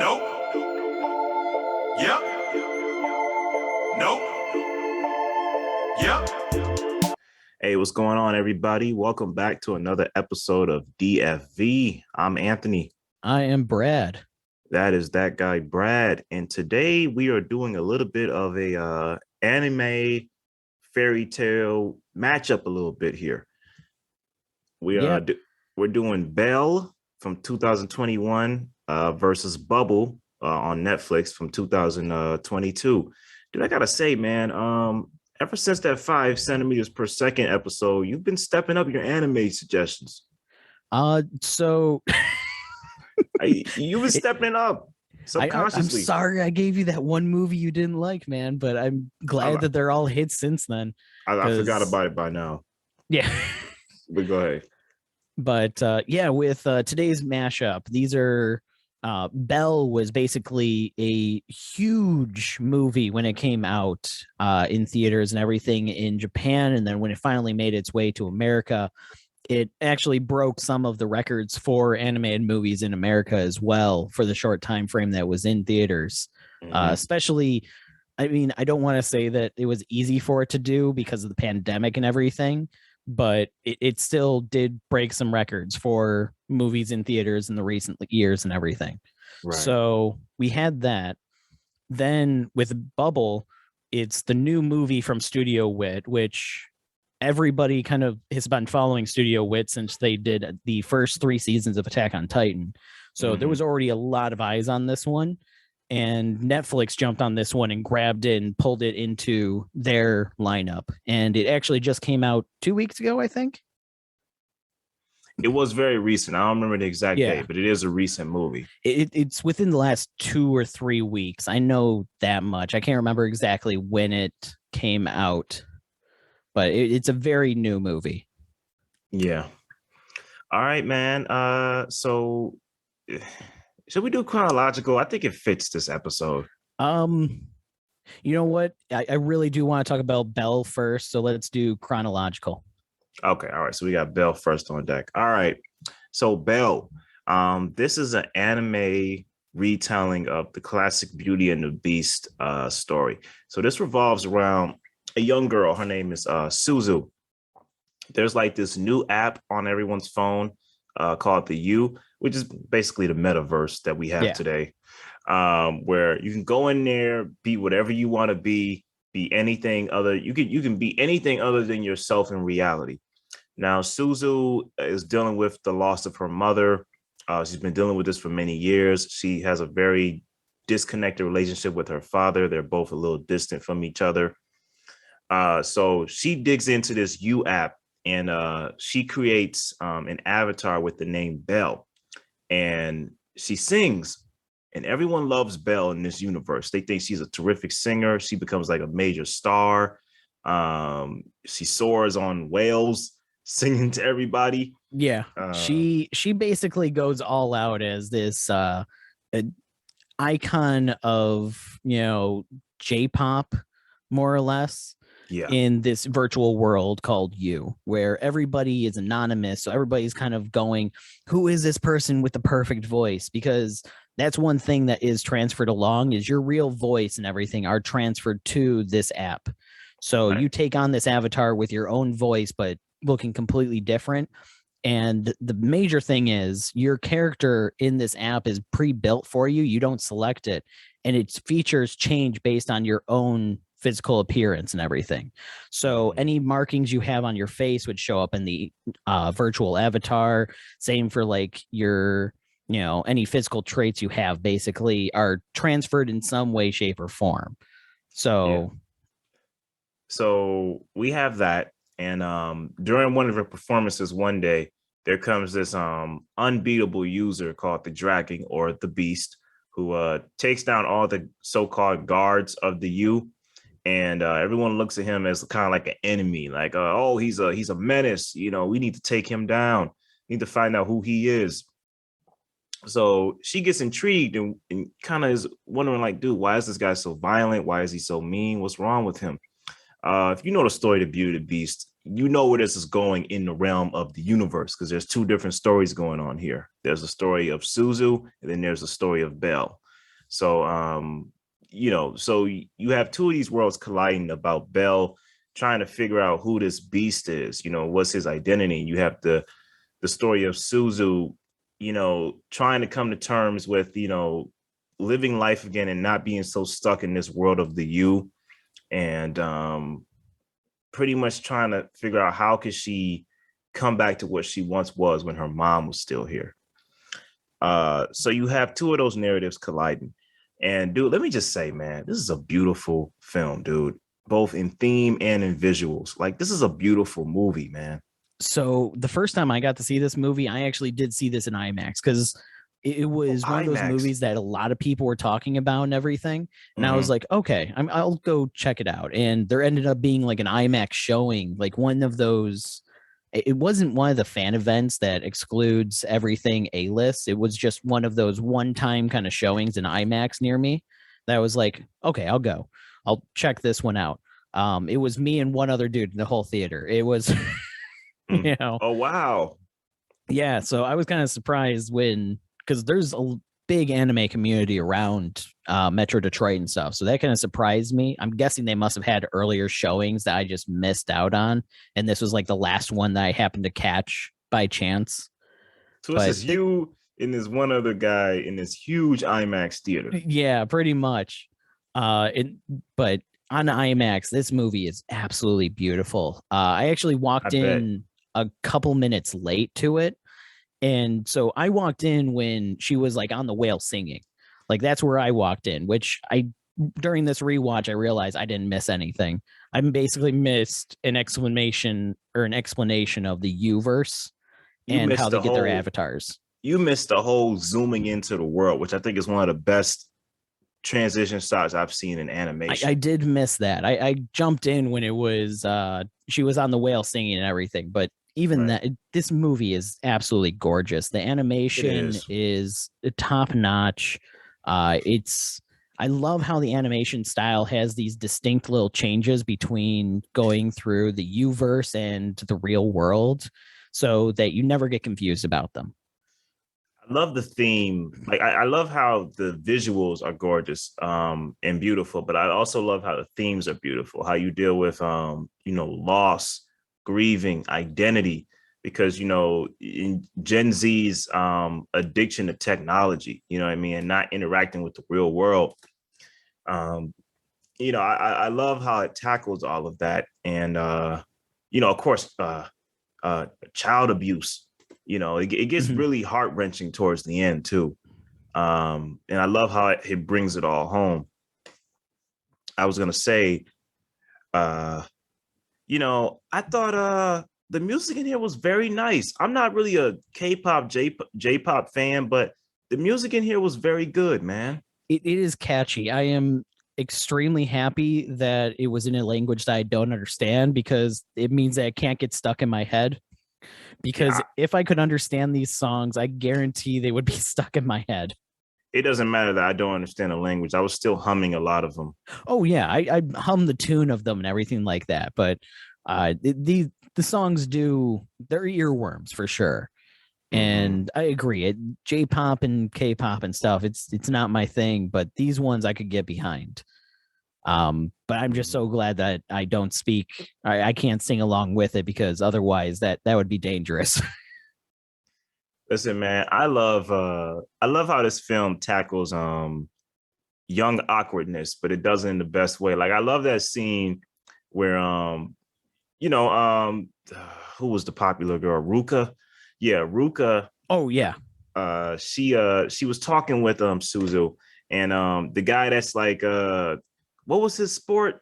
Nope. Yep. Nope. Yep. Hey, what's going on, everybody? Welcome back to another episode of DFV. I'm Anthony. I am Brad. That is that guy, Brad. And today we are doing a little bit of a anime fairy tale matchup a little bit here. We're doing Belle from 2021 versus Bubble on Netflix from 2022. Dude, I gotta say, man, ever since that 5 centimeters per second episode, you've been stepping up your anime suggestions. You've been stepping up subconsciously. I'm sorry I gave you that one movie you didn't like, man, but I'm glad that they're all hits since then. I forgot about it by now. Yeah. But go ahead. But with today's mashup, these are Belle was basically a huge movie when it came out in theaters and everything in Japan. And then when it finally made its way to America, it actually broke some of the records for animated movies in America as well for the short time frame that was in theaters. Especially, I mean, I don't want to say that it was easy for it to do because of the pandemic and everything, but it still did break some records for movies in theaters in the recent years and everything. Right. So we had that. Then with Bubble, it's the new movie from Studio Wit, which everybody kind of has been following Studio Wit since they did the first 3 seasons of Attack on Titan. So there was already a lot of eyes on this one. And Netflix jumped on this one and grabbed it and pulled it into their lineup. And it actually just came out 2 weeks ago, I think. It was very recent. I don't remember the exact date, but it is a recent movie. It's within the last 2 or 3 weeks. I know that much. I can't remember exactly when it came out, but it's a very new movie. Yeah. All right, man. So should we do chronological? I think it fits this episode. You know what? I really do want to talk about Belle first, so let's do chronological. Okay, all right. So we got Belle first on deck. All right. So Belle, this is an anime retelling of the classic Beauty and the Beast story. So this revolves around a young girl. Her name is Suzu. There's like this new app on everyone's phone called the U, which is basically the metaverse that we have today, where you can go in there, be whatever you want to be anything other. You can be anything other than yourself in reality. Now, Suzu is dealing with the loss of her mother. She's been dealing with this for many years. She has a very disconnected relationship with her father. They're both a little distant from each other. So she digs into this U app and she creates an avatar with the name Belle. And she sings. And everyone loves Belle in this universe. They think she's a terrific singer. She becomes like a major star. She soars on whales, singing to everybody. Yeah, she basically goes all out as this icon of, J-pop, more or less. Yeah. In this virtual world called You, where everybody is anonymous. So everybody's kind of going, who is this person with the perfect voice? Because that's one thing that is transferred along is your real voice and everything are transferred to this app. So you take on this avatar with your own voice, but looking completely different. And the major thing is your character in this app is pre-built for you. You don't select it. And its features change based on your own physical appearance and everything. So any markings you have on your face would show up in the virtual avatar. Same for like your, any physical traits you have basically are transferred in some way, shape, or form. So we have that. And during one of her performances one day, there comes this unbeatable user called the Dragon or the Beast, who takes down all the so-called guards of the U. And everyone looks at him as kind of like an enemy, like, he's a menace. We need to take him down. We need to find out who he is. So she gets intrigued and kind of is wondering, like, dude, why is this guy so violent? Why is he so mean? What's wrong with him? If you know the story of the Beauty and the Beast, you know where this is going in the realm of the universe, because there's 2 different stories going on here. There's a story of Suzu, and then there's a story of Belle. So so you have two of these worlds colliding about Belle trying to figure out who this beast is, what's his identity. You have the story of Suzu, trying to come to terms with, living life again and not being so stuck in this world of the you, and pretty much trying to figure out how could she come back to what she once was when her mom was still here. So you have two of those narratives colliding. And dude, let me just say, man, this is a beautiful film, dude, both in theme and in visuals. Like, this is a beautiful movie, man. So the first time I got to see this movie, I actually did see this in IMAX because it was one of those IMAX. movies that a lot of people were talking about and everything. And I was like, okay, I'll go check it out. And there ended up being like an IMAX showing, like one of those. It wasn't one of the fan events that excludes everything A-list. It was just one of those one-time kind of showings in IMAX near me that I was like, okay, I'll go. I'll check this one out. It was me and one other dude in the whole theater. It was, Oh, wow. Yeah, so I was kind of surprised because there's a big anime community around Metro Detroit and stuff. So that kind of surprised me. I'm guessing they must have had earlier showings that I just missed out on. And this was like the last one that I happened to catch by chance. So this is you and this one other guy in this huge IMAX theater. Yeah, pretty much. But on IMAX, this movie is absolutely beautiful. I actually walked in a couple minutes late to it. And so I walked in when she was like on the whale singing. Like that's where I walked in, which during this rewatch, I realized I didn't miss anything. I basically missed an explanation of the U-verse and how they get their avatars. You missed the whole zooming into the world, which I think is one of the best transition shots I've seen in animation. I did miss that. I jumped in when it was she was on the whale singing and everything, but even that, this movie is absolutely gorgeous. The animation is top notch. I love how the animation style has these distinct little changes between going through the U-verse and the real world, so that you never get confused about them. I love the theme. Like I love how the visuals are gorgeous and beautiful, but I also love how the themes are beautiful. How you deal with loss, grieving, identity, because in Gen Z's addiction to technology, and not interacting with the real world. I love how it tackles all of that, and of course, child abuse. It gets really heart-wrenching towards the end too. And I love how it brings it all home. I was gonna say, I thought the music in here was very nice. I'm not really a K-pop, J-pop fan, but the music in here was very good, man. It is catchy. I am extremely happy that it was in a language that I don't understand, because it means that it can't get stuck in my head. Because if I could understand these songs, I guarantee they would be stuck in my head. It doesn't matter that I don't understand the language. I was still humming a lot of them. Oh yeah, I hum the tune of them and everything like that. But the songs they're earworms for sure. And I agree. J-pop and K-pop and stuff, it's not my thing, but these ones I could get behind. But I'm just so glad that I don't speak. I can't sing along with it, because otherwise that would be dangerous. Listen, man, I love how this film tackles young awkwardness, but it does it in the best way. Like I love that scene where who was the popular girl? Ruka. Yeah, Ruka. Oh yeah. She was talking with Suzu, and the guy that's like what was his sport?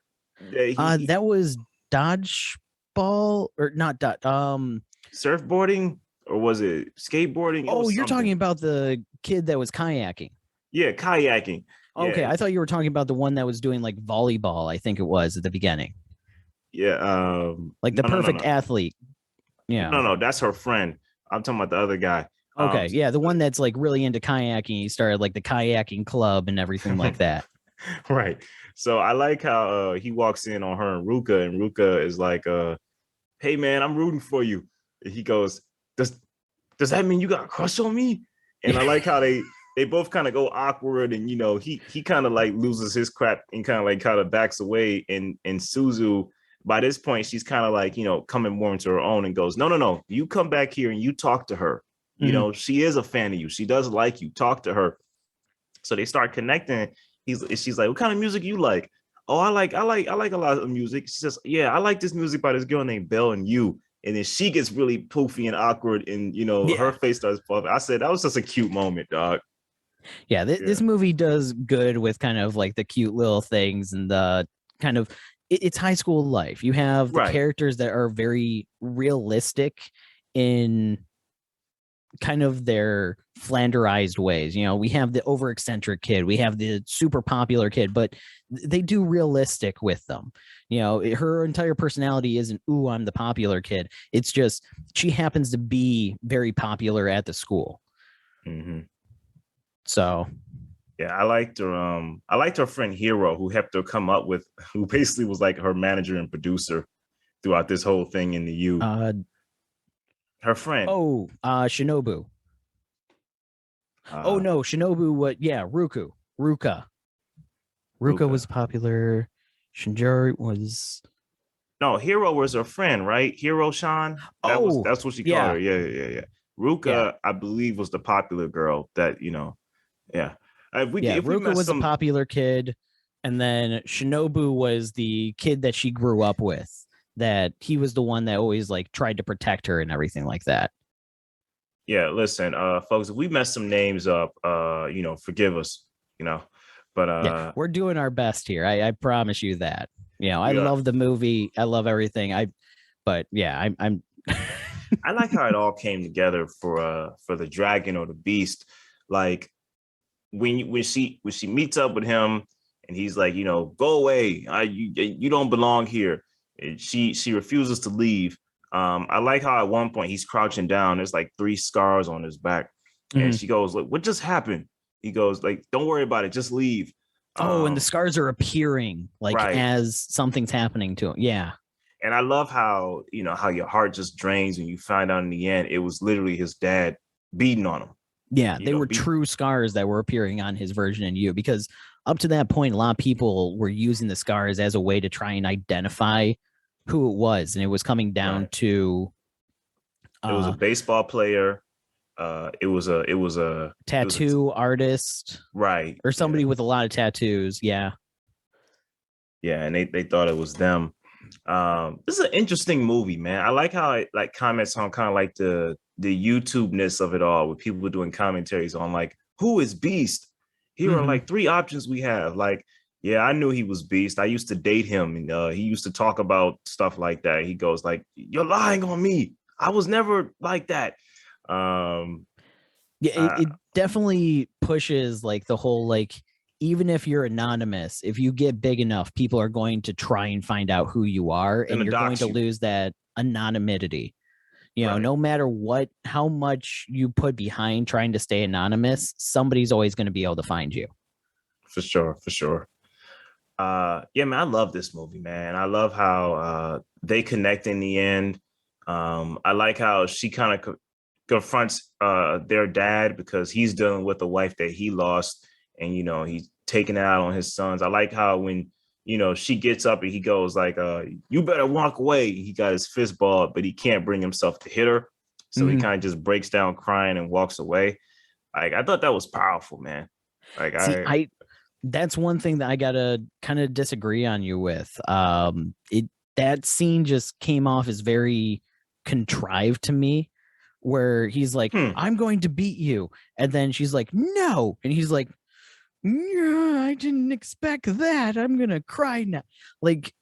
That was dodgeball, or not surfboarding, or was it skateboarding? Oh, you're talking about the kid that was kayaking. Yeah, kayaking. Okay, yeah. I thought you were talking about the one that was doing like volleyball, I think it was at the beginning. Yeah, like the perfect athlete. Yeah. No, that's her friend. I'm talking about the other guy. Okay, yeah, the one that's like really into kayaking. He started like the kayaking club and everything like that. Right. So I like how he walks in on her and Ruka is like, hey man, I'm rooting for you. And he goes, does that mean you got a crush on me? And I like how they they both kind of go awkward, and he kind of like loses his crap and kind of backs away, and Suzu, by this point, she's kind of like coming more into her own and goes, no, you come back here and you talk to her. She is a fan of you, she does like you, talk to her. So they start connecting. She's like, what kind of music you like? Oh, I like a lot of music. She says, yeah, I like this music by this girl named Belle and you. And then she gets really poofy and awkward, and her face starts puffing. I said that was just a cute moment, dog. Yeah, this movie does good with kind of like the cute little things and the kind of it's high school life. You have the characters that are very realistic in kind of their flanderized ways. We have the over eccentric kid, we have the super popular kid, but they do realistic with them. Her entire personality isn't, ooh, I'm the popular kid. It's just she happens to be very popular at the school. So yeah, I liked her. I liked her friend Hero, who helped her come up with, who basically was like her manager and producer throughout this whole thing in the U. Her friend. Shinobu. No, Shinobu. What? Yeah, Ruka was popular. Shinjari was. No, Hero was her friend, right? Hero Shan. That's what she called her. Yeah. Ruka, I believe, was the popular girl that Yeah. Ruka was a popular kid, and then Shinobu was the kid that she grew up with. That he was the one that always like tried to protect her and everything like that. Yeah, listen, folks, if we messed some names up, forgive us, but we're doing our best here. I promise you that. I love the movie. I love everything. I'm I like how it all came together for the dragon or the beast. Like when she meets up with him and he's like, go away. You don't belong here. And she refuses to leave. I like how at one point he's crouching down. There's like 3 scars on his back. And she goes, like, what just happened? He goes, like, don't worry about it. Just leave. And the scars are appearing as something's happening to him. Yeah. And I love how, how your heart just drains when you find out in the end, it was literally his dad beating on him. Yeah, they were true scars that were appearing on his version in you, because up to that point, a lot of people were using the scars as a way to try and identify who it was. And it was coming down to it was a baseball player. It was a tattoo artist. Right. Or somebody with a lot of tattoos. Yeah. Yeah. And they thought it was them. This is an interesting movie, man. I like how it like comments on kind of like the YouTube-ness of it all, with people doing commentaries on like, who is Beast? Here are like 3 options we have. Like, yeah, I knew he was Beast. I used to date him, and he used to talk about stuff like that. He goes like, you're lying on me. I was never like that. It definitely pushes like the whole, like, even if you're anonymous, if you get big enough, people are going to try and find out who you are, and you're going to lose that anonymity. No matter how much you put behind trying to stay anonymous, somebody's always going to be able to find you. For sure. Yeah, man, I love this movie, man. I love how they connect in the end. I like how she kind of confronts their dad, because he's dealing with a wife that he lost, and he's taking it out on his sons. I like how when she gets up and he goes like, you better walk away. He got his fist balled, but he can't bring himself to hit her. So he kind of just breaks down crying and walks away. Like, I thought that was powerful, man. Like, that's one thing that I gotta kind of disagree on you with. That scene just came off as very contrived to me, where he's like, I'm going to beat you. And then she's like, no. And he's like, yeah, I didn't expect that. I'm going to cry now. Like,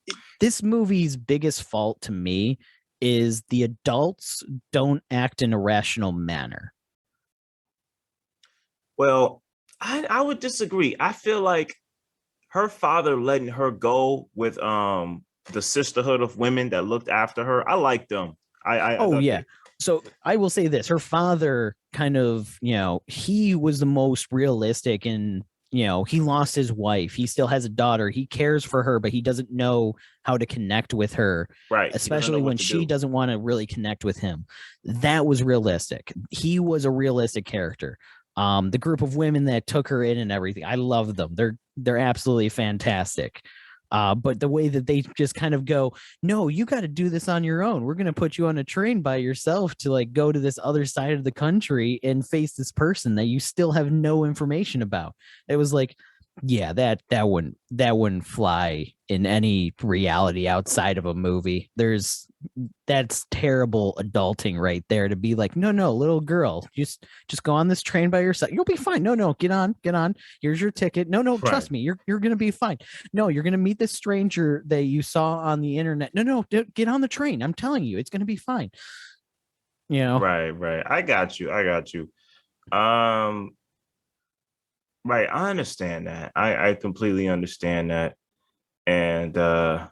this movie's biggest fault to me is the adults don't act in a rational manner. Well, I would disagree. I feel like her father letting her go with the sisterhood of women that looked after her, I like them. So I will say this: her father kind of, he was the most realistic, and he lost his wife. He still has a daughter. He cares for her, but he doesn't know how to connect with her. Right. Especially when she doesn't want to really connect with him. That was realistic. He was a realistic character. The group of women that took her in and everything, I love them. They're absolutely fantastic. But the way that they just kind of go, no, you got to do this on your own. We're going to put you on a train by yourself to like go to this other side of the country and face this person that you still have no information about. It was like, yeah, that wouldn't fly in any reality outside of a movie. That's terrible adulting right there to be like, no, little girl, just go on this train by yourself. You'll be fine. No, get on. Here's your ticket. No, Right. trust me, you're gonna be fine. No, you're gonna meet this stranger that you saw on the internet. No, get on the train. I'm telling you, it's gonna be fine. You know, Right. I got you. Right. I understand that. I completely understand that. And I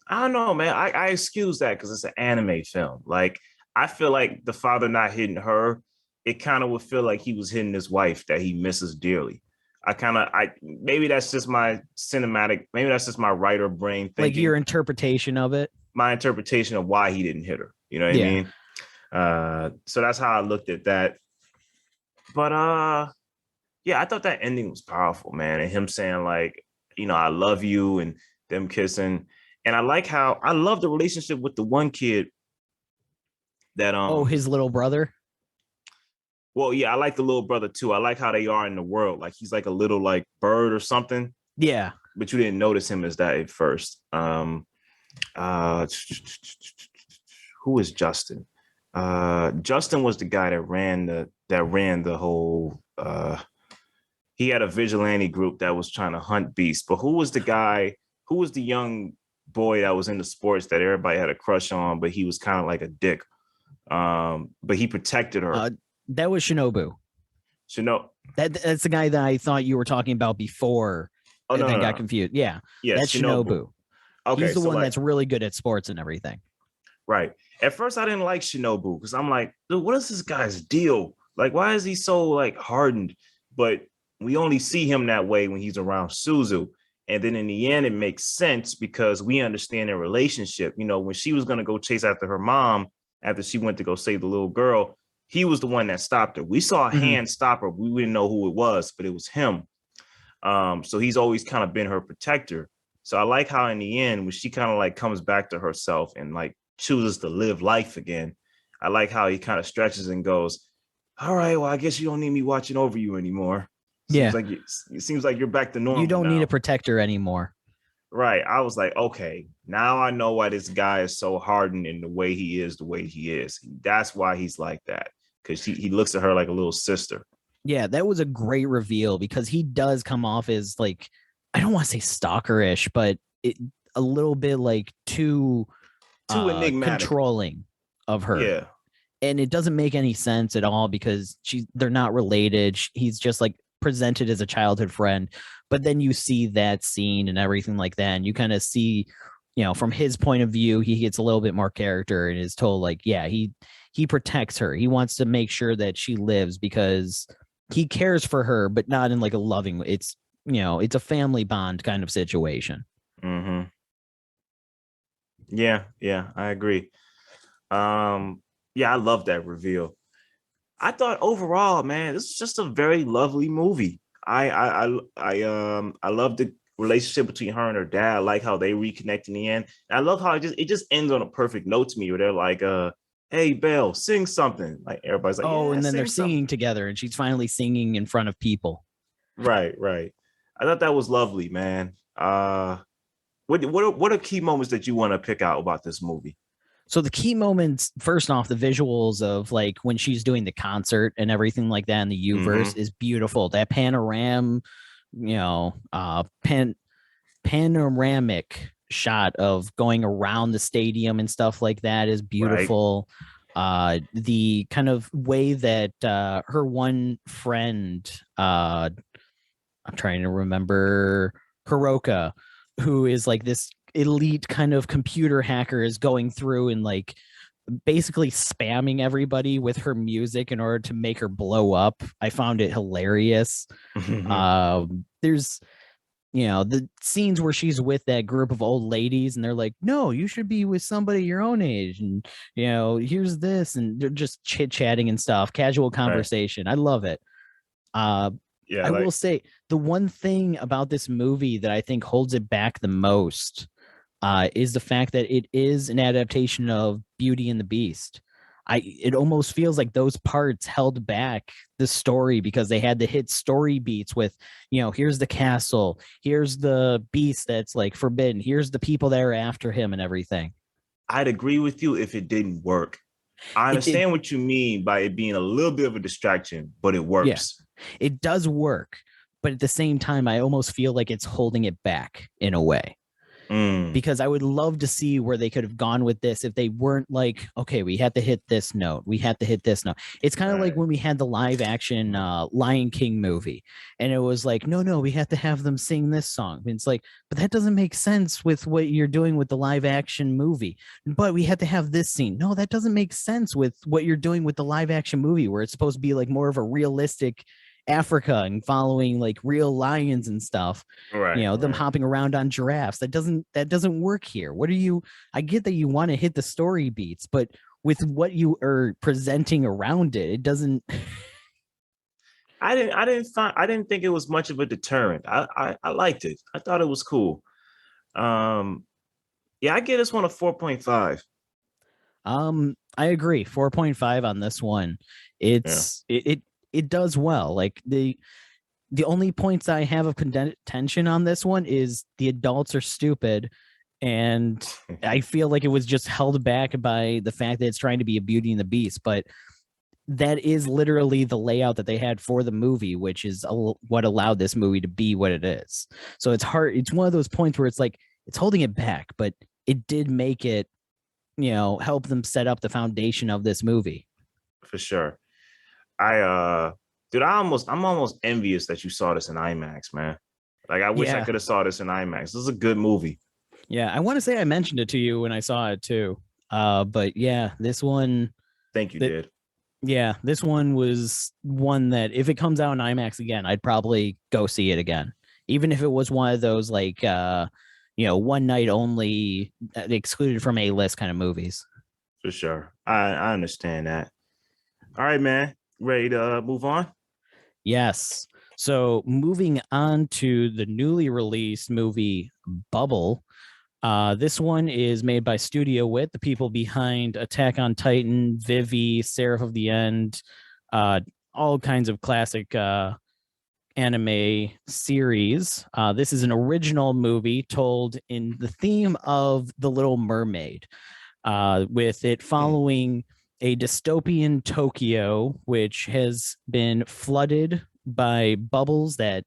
don't know, man. I excuse that because it's an anime film. Like, I feel like the father not hitting her, it kind of would feel like he was hitting his wife that he misses dearly. Maybe that's just my maybe that's just my writer brain thinking. like your interpretation of it. My interpretation of why he didn't hit her. You know what I mean? So that's how I looked at that. But yeah, I thought that ending was powerful, man. And him saying like, I love you, and them kissing. And I love the relationship with the one kid that his little brother. Well, yeah, I like the little brother too. I like how they are in the world. Like he's like a little like bird or something. Yeah. But you didn't notice him as that at first. Who is Justin? Justin was the guy that ran the whole he had a vigilante group that was trying to hunt beasts. But who was the young boy that was into sports that everybody had a crush on, but he was kind of like a dick. But he protected her. That was Shinobu. That's the guy that I thought you were talking about before. Oh, no, got confused. Yeah, that's Shinobu. Okay, he's the one that's really good at sports and everything. Right. At first, I didn't like Shinobu because I'm like, dude, what is this guy's deal? Like, why is he so like hardened? But we only see him that way when he's around Suzu. And then in the end, it makes sense because we understand their relationship. When she was going to go chase after her mom after she went to go save the little girl, he was the one that stopped her. We saw a hand stop her. We didn't know who it was, but it was him. So he's always kind of been her protector. So I like how in the end, when she kind of like comes back to herself and like chooses to live life again, I like how he kind of stretches and goes, all right, well, I guess you don't need me watching over you anymore. It seems like you're back to normal. You don't need a protector anymore. Right. I was like, okay, now I know why this guy is so hardened in the way he is. That's why he's like that. Because he looks at her like a little sister. Yeah, that was a great reveal because he does come off as like, I don't want to say stalkerish, but a little bit like too enigmatic, controlling of her. Yeah. And it doesn't make any sense at all because they're not related. He's just like presented as a childhood friend, but then you see that scene and everything like that, and you kind of see, from his point of view, he gets a little bit more character and is told like, yeah, he protects her. He wants to make sure that she lives because he cares for her, but not in like a loving way. It's a family bond kind of situation. Mm-hmm. Yeah, I agree. Yeah, I love that reveal. I thought overall, man, this is just a very lovely movie. I love the relationship between her and her dad. I like how they reconnect in the end. And I love how it just ends on a perfect note to me where they're like, hey, Belle, sing something. Like everybody's like, and then they're something. singing together and she's finally singing in front of people. Right. I thought that was lovely, man. What are key moments that you want to pick out about this movie? So the key moments, first off, the visuals of like when she's doing the concert and everything like that in the U-verse is beautiful. That panoramic shot of going around the stadium and stuff like that is beautiful. Right. The kind of way that her one friend, I'm trying to remember, Hiroka, who is like this elite kind of computer hacker, is going through and like basically spamming everybody with her music in order to make her blow up. I found it hilarious. There's the scenes where she's with that group of old ladies and they're like, no, you should be with somebody your own age. And, here's this. And they're just chit chatting and stuff, casual conversation. I love it. Yeah, I will say the one thing about this movie that I think holds it back the most is the fact that it is an adaptation of Beauty and the Beast. It almost feels like those parts held back the story because they had to hit story beats with, here's the castle, here's the beast that's like forbidden, here's the people that are after him and everything. I'd agree with you if it didn't work. I understand what you mean by it being a little bit of a distraction, but it works. Yeah, it does work, but at the same time, I almost feel like it's holding it back in a way. Because I would love to see where they could have gone with this if they weren't like, okay, we had to hit this note. We had to hit this note. It's kind of like when we had the live action Lion King movie and it was like, no, we have to have them sing this song. And it's like, but that doesn't make sense with what you're doing with the live action movie. But we had to have this scene. No, that doesn't make sense with what you're doing with the live action movie where it's supposed to be like more of a realistic Africa and following like real lions and stuff, them hopping around on giraffes. That doesn't work here. I get that you want to hit the story beats, but with what you are presenting around it doesn't. I didn't think it was much of a deterrent. I liked it. I thought it was cool. I give this one a 4.5. I agree. 4.5 on this one. It does well. Like the only points I have of contention on this one is the adults are stupid, and I feel like it was just held back by the fact that it's trying to be a Beauty and the Beast. But that is literally the layout that they had for the movie, which is what allowed this movie to be what it is. So it's hard. It's one of those points where it's like it's holding it back, but it did make it, help them set up the foundation of this movie. For sure. I'm almost envious that you saw this in IMAX, man. Like, I wish I could have saw this in IMAX. This is a good movie. Yeah, I want to say I mentioned it to you when I saw it too. But yeah, this one. Thank you, did. Yeah, this one was one that if it comes out in IMAX again, I'd probably go see it again, even if it was one of those like, one night only, excluded from A-list kind of movies. For sure, I understand that. All right, man. Ready to move on? Yes. So moving on to the newly released movie Bubble. This one is made by Studio Wit, the people behind Attack on Titan, Vivi, Seraph of the End, all kinds of classic anime series. This is an original movie told in the theme of The Little Mermaid, with it following a dystopian Tokyo, which has been flooded by bubbles that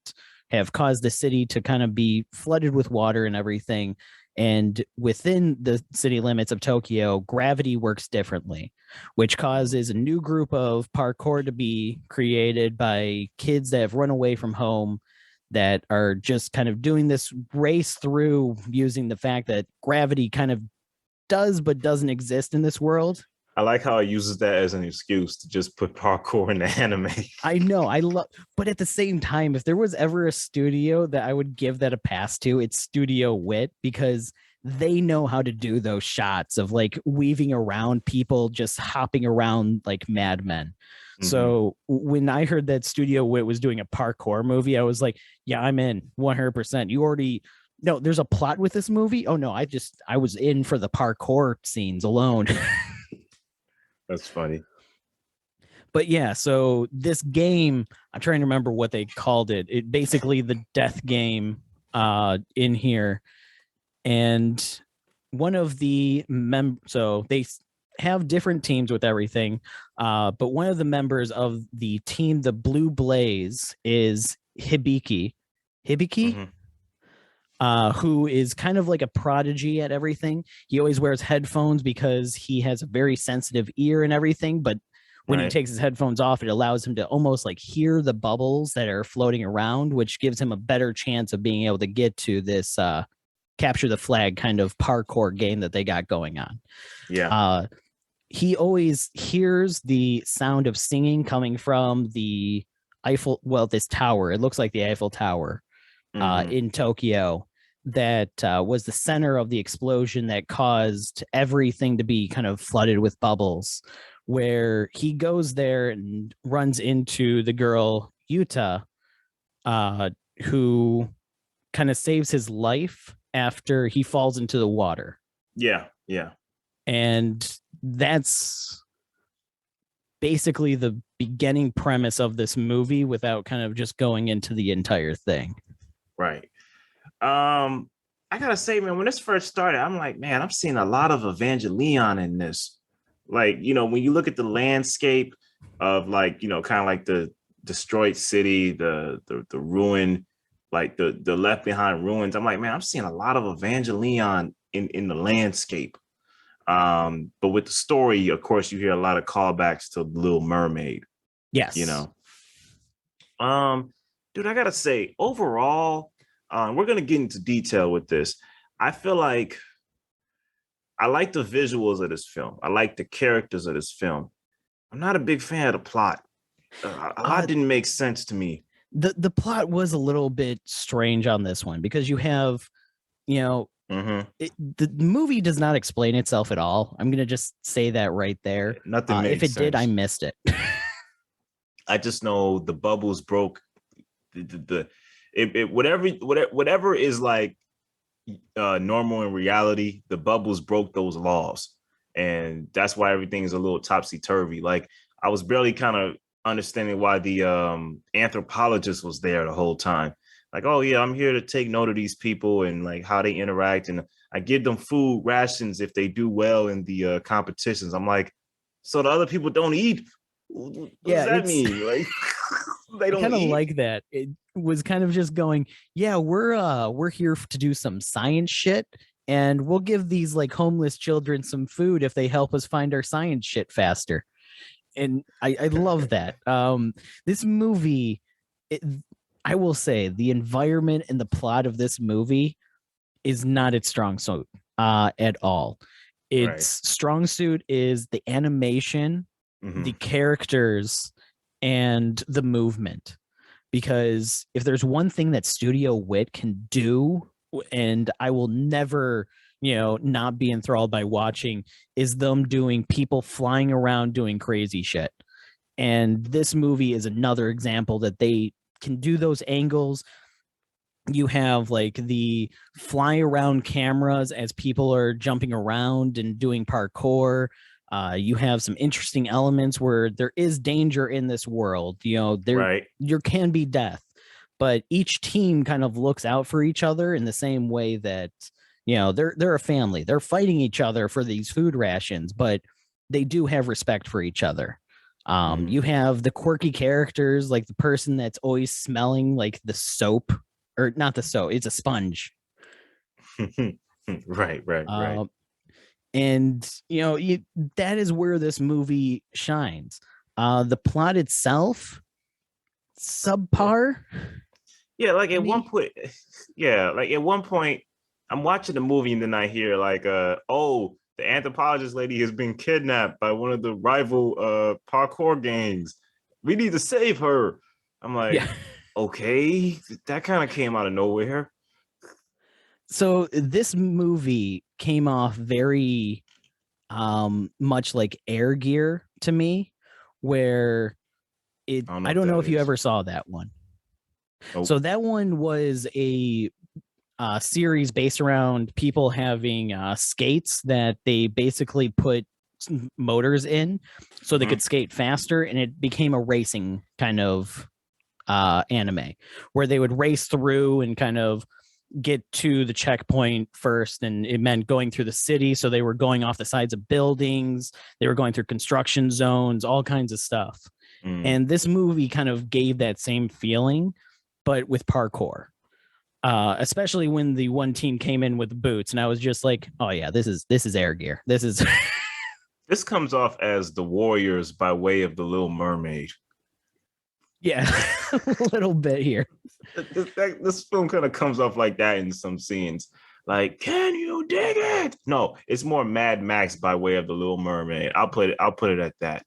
have caused the city to kind of be flooded with water and everything. And within the city limits of Tokyo, gravity works differently, which causes a new group of parkour to be created by kids that have run away from home that are just kind of doing this race through using the fact that gravity kind of does but doesn't exist in this world. I like how it uses that as an excuse to just put parkour in the anime. I know, but at the same time, if there was ever a studio that I would give that a pass to, it's Studio Wit, because they know how to do those shots of like weaving around people, just hopping around like madmen. Mm-hmm. So when I heard that Studio Wit was doing a parkour movie, I was like, yeah, I'm in 100%. No, there's a plot with this movie. Oh no, I was in for the parkour scenes alone. That's funny. But yeah, so this game, I'm trying to remember what they called it. It basically the death game in here. And one of the so they have different teams with everything. But one of the members of the team, the Blue Blaze, is Hibiki. Mm-hmm. Who is kind of like a prodigy at everything. He always wears headphones because he has a very sensitive ear and everything. But when he takes his headphones off, it allows him to almost like hear the bubbles that are floating around, which gives him a better chance of being able to get to this capture the flag kind of parkour game that they got going on. Yeah. He always hears the sound of singing coming from the this tower. It looks like the Eiffel Tower. Mhm. in Tokyo that was the center of the explosion that caused everything to be kind of flooded with bubbles. Where he goes there and runs into the girl Yuta, who kind of saves his life after he falls into the water. Yeah, yeah. And that's basically the beginning premise of this movie without kind of just going into the entire thing. Right. I gotta say, man, when this first started, I'm like, man, I'm seeing a lot of Evangelion in this. Like, when you look at the landscape of, like, kind of like the destroyed city, the ruin, like the left behind ruins. I'm like, man, I'm seeing a lot of Evangelion in the landscape. But with the story, of course, you hear a lot of callbacks to Little Mermaid. Yes. Dude, I gotta say, overall, we're gonna get into detail with this. I feel like I like the visuals of this film. I like the characters of this film. I'm not a big fan of the plot. A lot didn't make sense to me. The plot was a little bit strange on this one because you have, the movie does not explain itself at all. I'm gonna just say that right there. Nothing makes if it did, I sense. missed it. I just know the bubbles broke. Whatever is like normal in reality, the bubbles broke those laws, and that's why everything is a little topsy turvy. Like, I was barely kind of understanding why the anthropologist was there the whole time. Like, oh yeah, I'm here to take note of these people and like how they interact, and I give them food rations if they do well in the competitions. I'm like, so the other people don't eat? What does that mean? Like, they don't kind of eat? like that. It was kind of just going, yeah, we're here to do some science shit, and we'll give these like homeless children some food if they help us find our science shit faster. And I love that. This movie, I will say, the environment and the plot of this movie is not its strong suit at all. Its strong suit is the animation, the characters, and the movement. Because if there's one thing that Studio Wit can do, and I will never, not be enthralled by watching, is them doing people flying around doing crazy shit. And this movie is another example that they can do those angles. You have like the fly around cameras as people are jumping around and doing parkour. You have some interesting elements where there is danger in this world. There can be death, but each team kind of looks out for each other in the same way that, they're a family. They're fighting each other for these food rations, but they do have respect for each other. You have the quirky characters, like the person that's always smelling like the soap, or not the soap, it's a sponge. Right. And that is where this movie shines. The plot itself, subpar. Yeah, like at one point, I'm watching the movie and then I hear like, oh, the anthropologist lady has been kidnapped by one of the rival parkour gangs. We need to save her. I'm like, okay, that kind of came out of nowhere. So this movie came off very much like Air Gear to me, where I don't know if you ever saw that one. Nope. So that one was a series based around people having skates that they basically put motors in so they could skate faster, and it became a racing kind of anime where they would race through and kind of get to the checkpoint first, and it meant going through the city, so they were going off the sides of buildings, they were going through construction zones, all kinds of stuff. And this movie kind of gave that same feeling, but with parkour, especially when the one team came in with boots, and I was just like, oh yeah, this is Air Gear. This is this comes off as the Warriors by way of the Little Mermaid. Yeah, a little bit here. This film kind of comes off like that in some scenes. Like, can you dig it? No, it's more Mad Max by way of the Little Mermaid. I'll put it at that.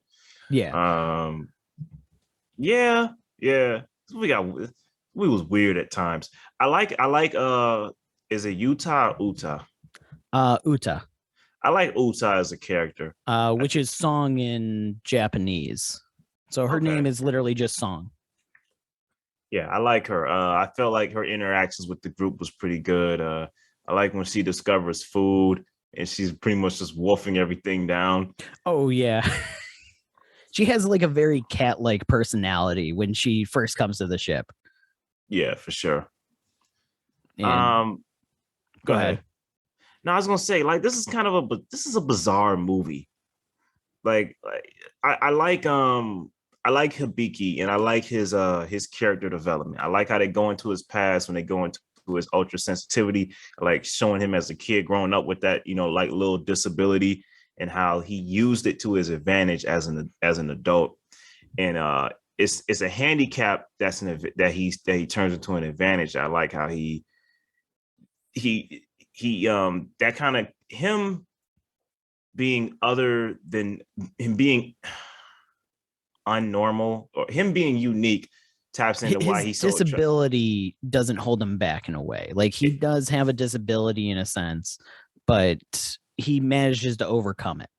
Yeah. Yeah. We got movie was weird at times. I like is it Utah or Uta? Uta, I like Uta as a character. which is song in Japanese. So her Okay. name is literally just song. Yeah, I like her. I felt like her interactions with the group was pretty good. I like when she discovers food and she's pretty much just wolfing everything down. Oh yeah. She has like a very cat-like personality when she first comes to the ship. Yeah, for sure. And Um, go Go ahead. ahead. No, I was gonna say like this is a bizarre movie. Like I like Hibiki and I like his character development. I like how they go into his past when they go into his ultra sensitivity, like showing him as a kid growing up with that, like little disability and how he used it to his advantage as an adult. And it's a handicap that he turns into an advantage. I like how he that kind of him being other than him being unnormal or him being unique taps into why His he's so disability doesn't hold him back in a way. Like he does have a disability in a sense, but he manages to overcome it.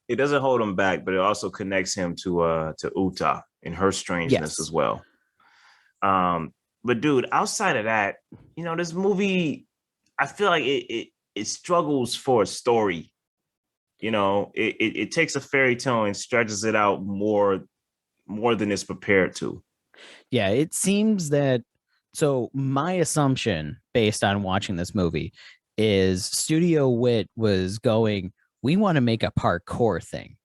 it doesn't hold him back, but it also connects him to Uta and her strangeness Yes. as well. But dude, outside of that, this movie, I feel like it struggles for a story. It takes a fairy tale and stretches it out more than it's prepared to. Yeah, it seems that. So my assumption based on watching this movie is Studio Wit was going, we want to make a parkour thing.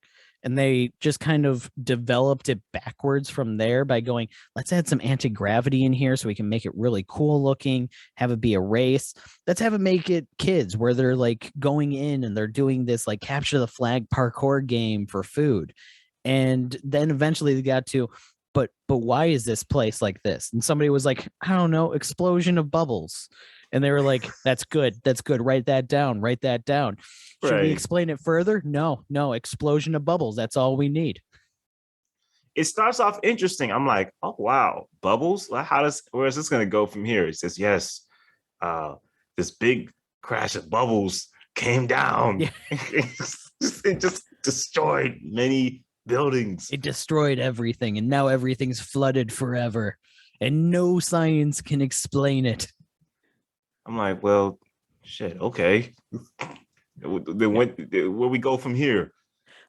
And they just kind of developed it backwards from there by going, let's add some anti-gravity in here so we can make it really cool looking, have it be a race. Let's have it make it kids where they're like going in and they're doing this like capture the flag parkour game for food. And then eventually they got to, but why is this place like this? And somebody was like, I don't know, explosion of bubbles. And they were like, that's good. That's good. Write that down. Write that down. Should we Right. explain it further? No, explosion of bubbles. That's all we need. It starts off interesting. I'm like, oh wow, bubbles. Where is this going to go from here? It says yes. Uh, this big crash of bubbles came down. Yeah. It just destroyed many buildings. It destroyed everything, and now everything's flooded forever, and no science can explain it. I'm like, well, shit. Okay. Then where we go from here?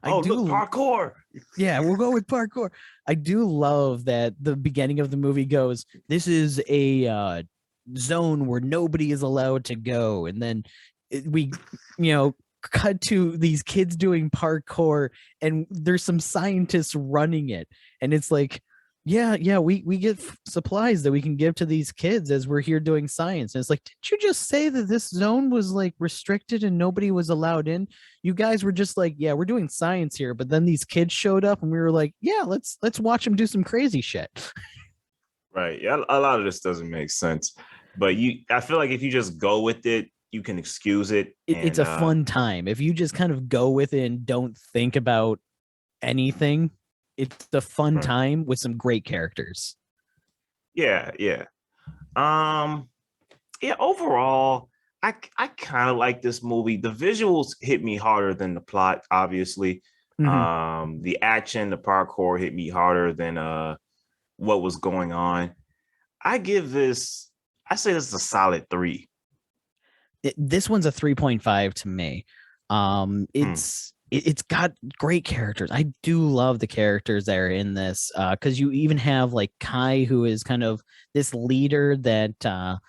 Look, parkour. Yeah, we'll go with parkour. I do love that the beginning of the movie goes, this is a zone where nobody is allowed to go. And then we, cut to these kids doing parkour and there's some scientists running it. And it's like, yeah, we get supplies that we can give to these kids as we're here doing science. And it's like, did you just say that this zone was like restricted and nobody was allowed in? You guys were just like, yeah, we're doing science here. But then these kids showed up and we were like, yeah, let's watch them do some crazy shit. Right. Yeah, a lot of this doesn't make sense. But I feel like if you just go with it, you can excuse it. It's a fun time. If you just kind of go with it and don't think about anything, it's a fun time with some great characters. Yeah. Overall, I kind of like this movie. The visuals hit me harder than the plot, obviously. Mm-hmm. The action, the parkour hit me harder than what was going on. I say this is a solid 3. This one's a 3.5 to me. It's got great characters. I do love the characters that are in this because you even have like Kai, who is kind of this leader that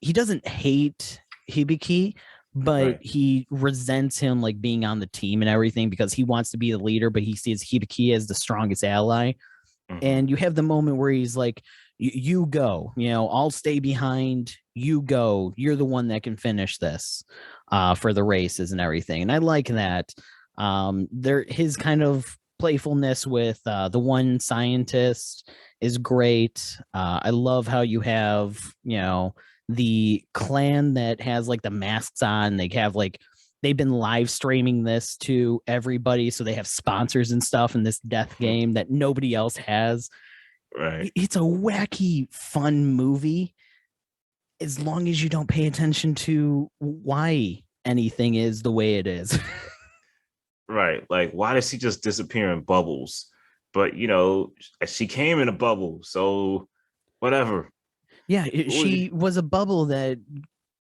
he doesn't hate Hibiki, but he resents him like being on the team and everything because he wants to be the leader, but he sees Hibiki as the strongest ally. And you have the moment where he's like, you go, I'll stay behind. You go. You're the one that can finish this for the races and everything. And I like that. His kind of playfulness with the one scientist is great. I love how you have, the clan that has like the masks on. They've been live streaming this to everybody. So they have sponsors and stuff in this death game that nobody else has. Right. It's a wacky, fun movie as long as you don't pay attention to why anything is the way it is. Right. Like, why does she just disappear in bubbles? But she came in a bubble, so whatever. Yeah, she was a bubble that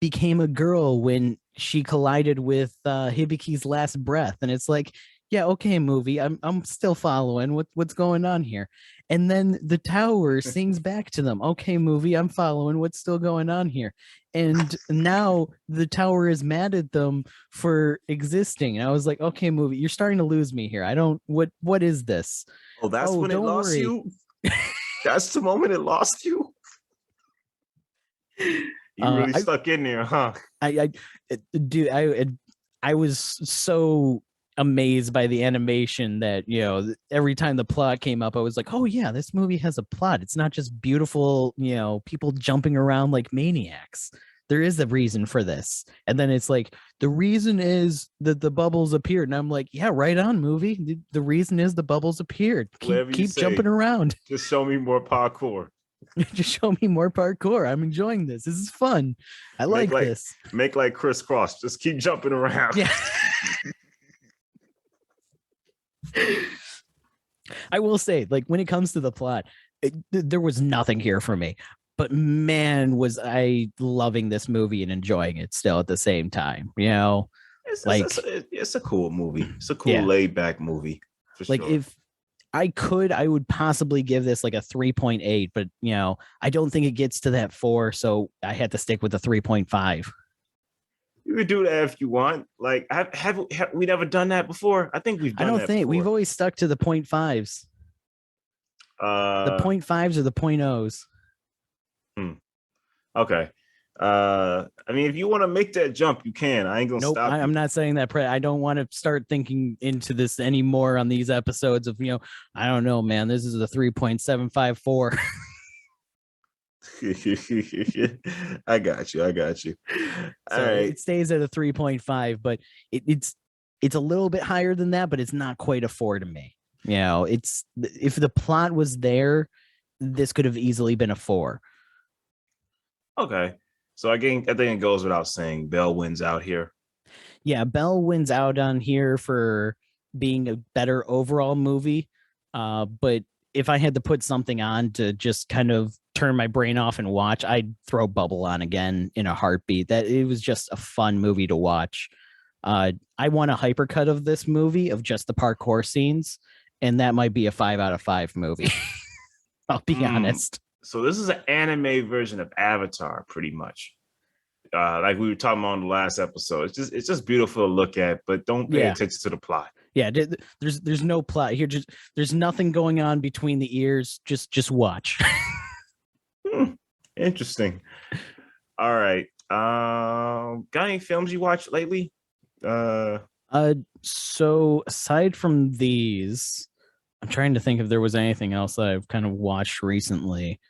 became a girl when she collided with Hibiki's last breath, and it's like, yeah, okay, movie, I'm still following what's going on here. And then the tower sings back to them, okay, movie, I'm following what's still going on here. And now the tower is mad at them for existing. And I was like, okay, movie, you're starting to lose me here. I don't what is this? Oh, that's when it lost worry. you. That's the moment it lost you. You really stuck in there, huh? I was so amazed by the animation that every time the plot came up, I was like, oh yeah, this movie has a plot. It's not just beautiful, people jumping around like maniacs. There is a reason for this. And then it's like, the reason is that the bubbles appeared. And I'm like, yeah, right on, movie. The reason is the bubbles appeared. Keep jumping around. Just show me more parkour. Just show me more parkour. I'm enjoying this. This is fun. I like this. Make like crisscross. Just keep jumping around. Yeah. I will say, like, when it comes to the plot, there was nothing here for me. But man, was I loving this movie and enjoying it still at the same time. It's a cool movie. It's a cool laid back movie. Like sure. If I could, I would possibly give this like a 3.8, but I don't think it gets to that 4, so I had to stick with the 3.5. You could do that if you want. Like, have we never done that before? I think we've done that. I don't think we've always stuck to the 0.5s. The 0.5s or the 0.0s. Okay. I mean, if you want to make that jump, you can. I ain't gonna stop. I'm not saying that. I don't want to start thinking into this anymore on these episodes of, I don't know, man. This is a 3.754. I got you. All right. It stays at a 3.5, but it's a little bit higher than that, but it's not quite a 4 to me. It's, if the plot was there, this could have easily been a 4. Okay. So I think it goes without saying, Belle wins out here. Yeah, Belle wins out on here for being a better overall movie. But if I had to put something on to just kind of turn my brain off and watch, I'd throw Bubble on again in a heartbeat. That it was just a fun movie to watch. I want a hypercut of this movie of just the parkour scenes, and that might be a 5 out of 5 movie. I'll be honest. So this is an anime version of Avatar, pretty much. Like we were talking about on the last episode. It's just beautiful to look at, but don't pay attention to the plot. Yeah, there's no plot here. Just there's nothing going on between the ears. Just watch. Interesting. All right. Got any films you watched lately? So aside from these, I'm trying to think if there was anything else that I've kind of watched recently.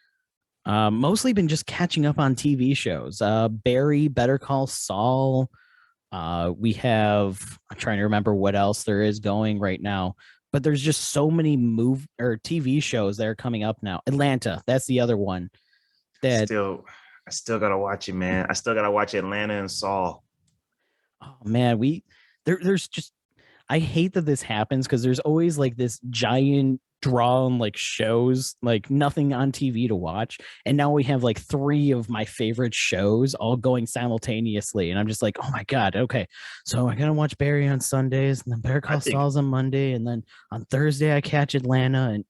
Mostly been just catching up on TV shows. Barry, Better Call Saul. We have, I'm trying to remember what else there is going right now, but there's just so many TV shows that are coming up now. Atlanta, that's the other one. That I still gotta watch it, man. I still gotta watch Atlanta and Saul. Oh man, there's just, I hate that this happens because there's always like this giant drawn like shows, like nothing on TV to watch, and now we have like 3 of my favorite shows all going simultaneously, and I'm just like, oh my god, okay, so I gotta watch Barry on Sundays, and then Better Call Saul's on Monday, and then on Thursday I catch Atlanta, and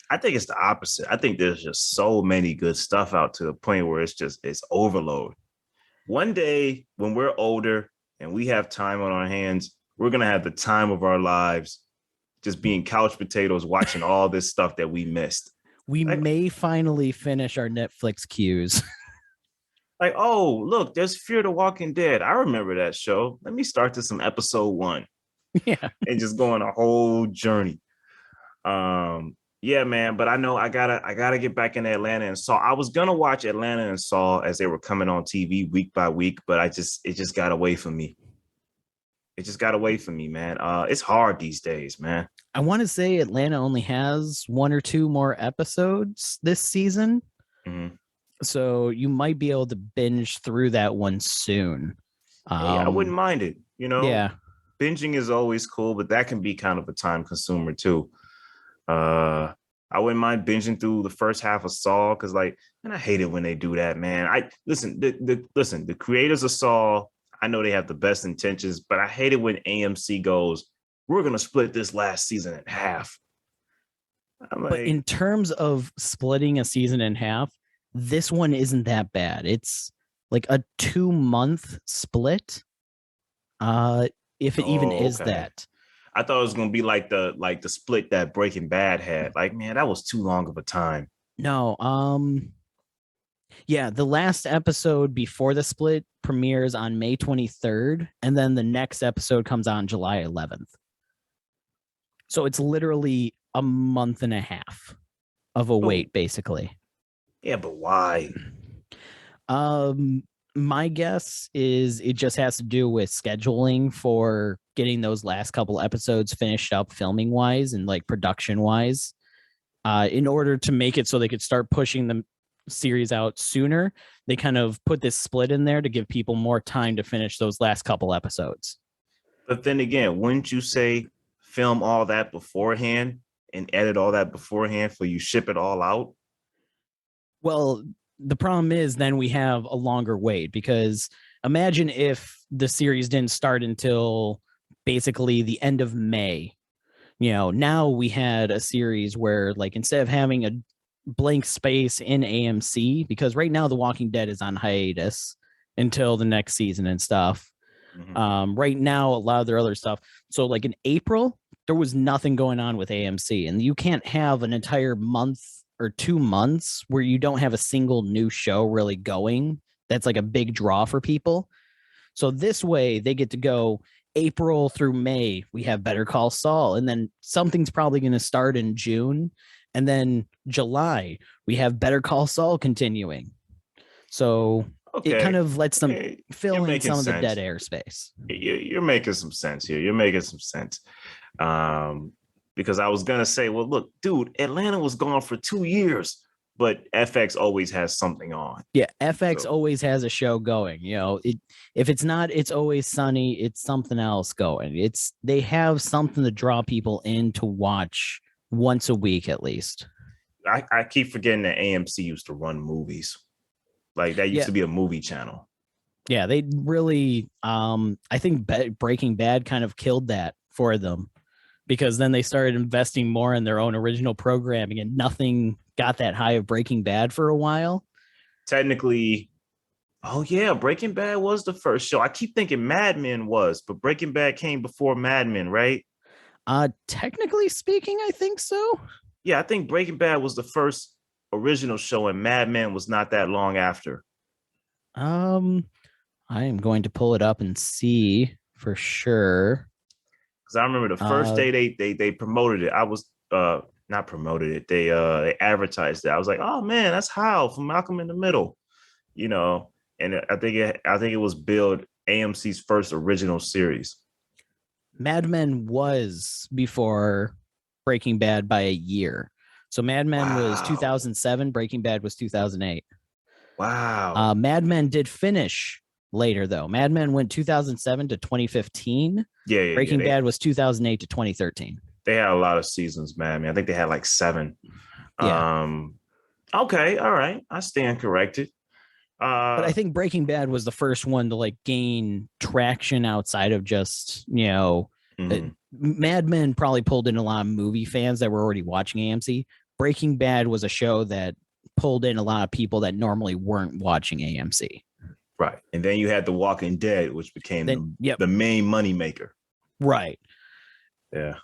I think it's the opposite. I think there's just so many good stuff out to the point where it's overload. One day when we're older and we have time on our hands, we're gonna have the time of our lives, just being couch potatoes, watching all this stuff that we missed. We may finally finish our Netflix queues. Like, oh, look, there's Fear the Walking Dead. I remember that show. Let me start this on episode 1. Yeah. And just go on a whole journey. Yeah, man, but I know I gotta get back into Atlanta and Saul. I was gonna watch Atlanta and Saul as they were coming on TV week by week, but it just got away from me. It just got away from me, man. It's hard these days, man. I want to say Atlanta only has one or two more episodes this season. Mhm. So you might be able to binge through that one soon. Hey, I wouldn't mind it. You know, Yeah. binging is always cool, but that can be kind of a time consumer too. I wouldn't mind binging through the first half of Saul because, like, and I hate it when they do that, man. I listen, the creators of Saul. I know they have the best intentions, but I hate it when AMC goes, "We're gonna split this last season in half." I'm But like, in terms of splitting a season in half, this one isn't that bad. It's like a 2-month split. If it even oh, is okay. that. I thought it was gonna be like the split that Breaking Bad had. Like, man, that was too long of a time. No, yeah, the last episode before the split premieres on May 23rd, and then the next episode comes on July 11th. So it's literally a month and a half of a wait, basically. Yeah, but why? My guess is it just has to do with scheduling for getting those last couple episodes finished up filming wise and like production wise. In order to make it so they could start pushing the series out sooner, they kind of put this split in there to give people more time to finish those last couple episodes. But then again, wouldn't you say film all that beforehand and edit all that beforehand for you ship it all out? Well, the problem is then we have a longer wait because imagine if the series didn't start until basically the end of May. You know, now we had a series where, like, instead of having a blank space in AMC, because right now The Walking Dead is on hiatus until the next season and stuff. Right now, a lot of their other stuff. So, like in April, there was nothing going on with AMC, and you can't have an entire month or 2 months where you don't have a single new show really going. That's like a big draw for people. So this way, they get to go April through May. We have Better Call Saul, and then something's probably going to start in June, and then July we have Better Call Saul continuing. So it kind Okay. of lets them You're fill in making some of the dead sense. air space. You're making some sense here. You're making some sense. Because I was gonna say, well, look, dude, Atlanta was gone for 2 years, but FX always has something on. Yeah, FX So always has a show going. You know, if it's not It's Always Sunny, it's something else going. They have something to draw people in to watch once a week at least. I keep forgetting that AMC used to run movies. Like that used Yeah. to be a movie channel. Yeah, they really I think Breaking Bad kind of killed that for them because then they started investing more in their own original programming and nothing got that high of Breaking Bad for a while. Technically, oh yeah, Breaking Bad was the first show. I keep thinking Mad Men was, but Breaking Bad came before Mad Men, right? Technically speaking, I think so. Yeah, I think Breaking Bad was the first original show, and Mad Men was not that long after. I am going to pull it up and see for sure. Because I remember the first day they promoted it. I was not promoted it. They advertised it. I was like, oh man, that's Hal from Malcolm in the Middle, you know. And I think it was billed AMC's first original series. Mad Men was before Breaking Bad by a year. So Mad Men was Wow. 2007, Breaking Bad was 2008. Wow. Mad Men did finish later though. Mad Men went 2007 to 2015. Yeah. Breaking Bad was 2008 to 2013. They had a lot of seasons, man. I mean, I think they had like 7. Yeah. Okay, all right. I stand corrected. But I think Breaking Bad was the first one to like gain traction outside of just, you know, Mad Men probably pulled in a lot of movie fans that were already watching AMC. Breaking Bad was a show that pulled in a lot of people that normally weren't watching AMC. Right. And then you had The Walking Dead, which became the main moneymaker. Right. Yeah.